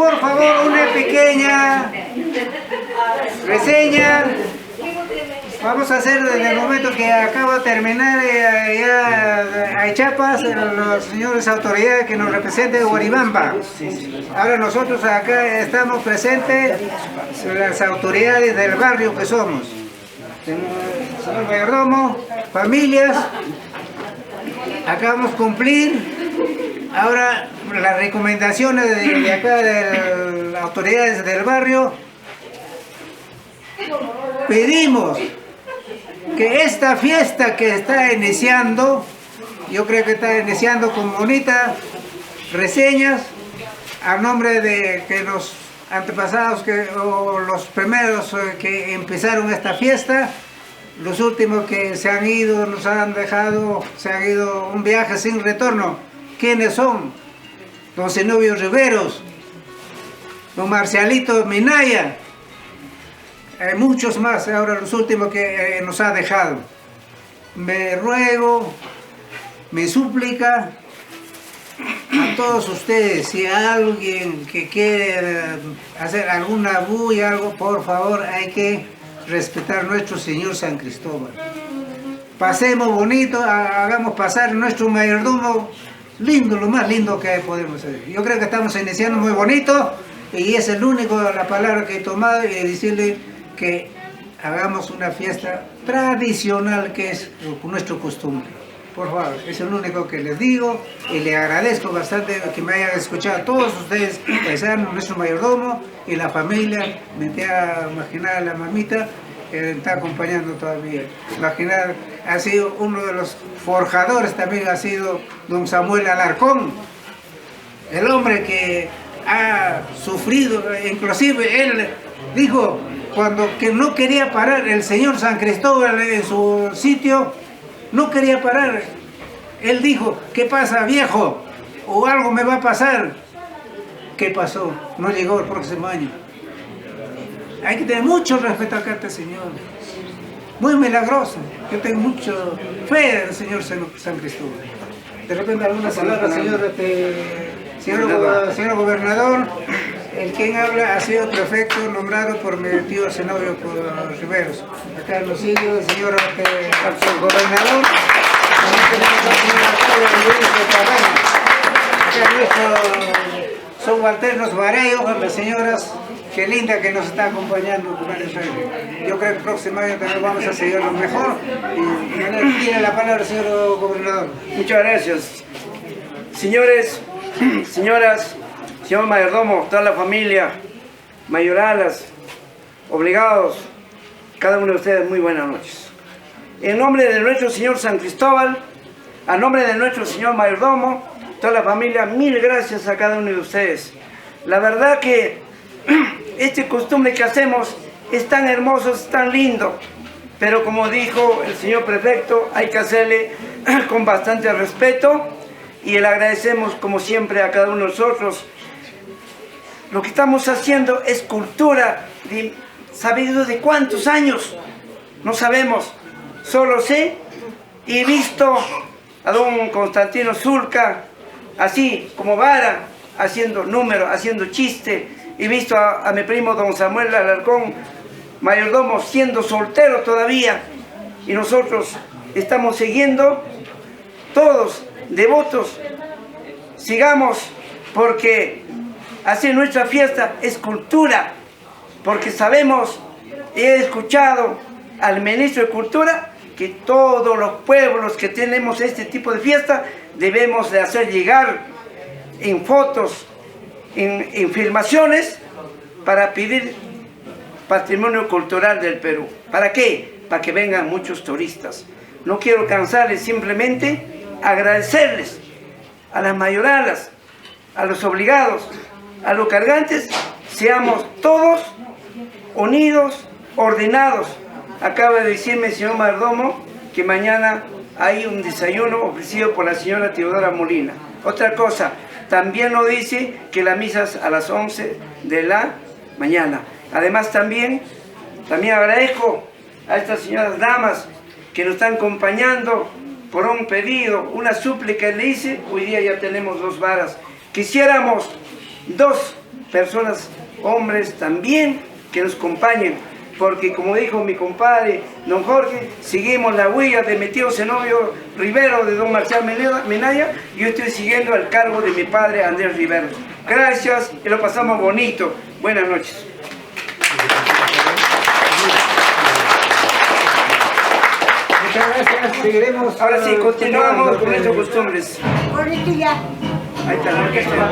por favor, una pequeña reseña. Vamos a hacer desde el momento que acaba de terminar ya a Chiapas, los señores autoridades que nos representen de Huaribamba. Ahora nosotros acá estamos presentes, las autoridades del barrio que somos. Señor mayordomo, familias, acabamos de cumplir. Ahora las recomendaciones de acá de las autoridades del barrio. Pedimos que esta fiesta que está iniciando, yo creo que está iniciando con bonitas reseñas a nombre de que los antepasados o los primeros que empezaron esta fiesta, los últimos que se han ido, nos han dejado, se han ido un viaje sin retorno. ¿Quiénes son? Don Zenobio Riveros, don Marcialito Minaya, hay muchos más, ahora los últimos que nos ha dejado. Me ruego, me súplica a todos ustedes, si hay alguien que quiere hacer alguna bulla, algo, por favor, hay que respetar a nuestro Señor San Cristóbal. Pasemos bonito, hagamos pasar nuestro mayordomo lindo, lo más lindo que podemos hacer. Yo creo que estamos iniciando muy bonito y es el único, la palabra que he tomado, y decirle que hagamos una fiesta tradicional que es nuestro costumbre. Por favor, es lo único que les digo y le agradezco bastante que me hayan escuchado a todos ustedes, paisanos, nuestro mayordomo y la familia. Me te a imaginar a la mamita que está acompañando todavía. Imaginar, ha sido uno de los forjadores también, ha sido don Samuel Alarcón, el hombre que ha sufrido, inclusive él dijo, cuando que no quería parar el señor San Cristóbal en su sitio, no quería parar. Él dijo, ¿qué pasa, viejo? ¿O algo me va a pasar? ¿Qué pasó? No llegó el próximo año. Hay que tener mucho respeto acá a este señor. Muy milagroso. Yo tengo mucho fe del señor San Cristóbal. De repente alguna palabra, señor gobernador. El quien habla ha sido prefecto nombrado por mi tío Zenobio Riveros. Acá nos sigue el señor gobernador. Acá nuestros subalternos Varello, las señoras, qué linda que nos está acompañando. Yo creo que el próximo año también vamos a seguir lo mejor. Y tiene la palabra el señor gobernador. Muchas gracias. Señores, señoras, señor mayordomo, toda la familia, mayoralas, obligados, cada uno de ustedes, muy buenas noches. En nombre de nuestro Señor San Cristóbal, a nombre de nuestro Señor mayordomo, toda la familia, mil gracias a cada uno de ustedes. La verdad que este costumbre que hacemos es tan hermoso, es tan lindo, pero como dijo el señor prefecto, hay que hacerle con bastante respeto y le agradecemos como siempre a cada uno de nosotros. Lo que estamos haciendo es cultura, ¿sabido de cuántos años? No sabemos, solo sé y he visto a don Constantino Zulca, así como vara, haciendo números, haciendo chiste. He visto a mi primo don Samuel Alarcón, mayordomo, siendo soltero todavía. Y nosotros estamos siguiendo, todos devotos, sigamos, porque así nuestra fiesta es cultura, porque sabemos, he escuchado al ministro de Cultura, que todos los pueblos que tenemos este tipo de fiesta debemos de hacer llegar en fotos, en filmaciones, para pedir patrimonio cultural del Perú. ¿Para qué? Para que vengan muchos turistas. No quiero cansarles, simplemente agradecerles a las mayoralas, a los obligados, a los cargantes, seamos todos unidos, ordenados. Acaba de decirme el señor mayordomo que mañana hay un desayuno ofrecido por la señora Teodora Molina. Otra cosa, también nos dice que la misa es a las 11 de la mañana. Además también agradezco a estas señoras damas que nos están acompañando por un pedido, una súplica le hice. Hoy día ya tenemos 2 varas. Quisiéramos 2 personas, hombres también, que nos acompañen, porque como dijo mi compadre, don Jorge, seguimos la huella de mi tío Zenobio Rivero, de don Marcial Minaya, y yo estoy siguiendo al cargo de mi padre Andrés Rivero. Gracias y lo pasamos bonito. Buenas noches. Muchas gracias, seguiremos. Ahora sí, continuamos con nuestras costumbres. Ahorita ya. Ahí está la orquesta.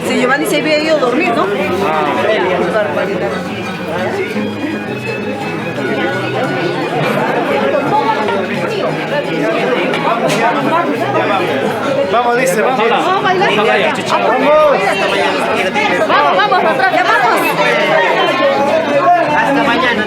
Si Giovanni se había ido a dormir, ¿no? Vamos, dice, vamos. Vamos a bailar. Vamos, vamos, nosotros ya vamos. Hasta mañana.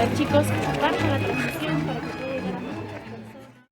ver, chicos, compartan la transmisión.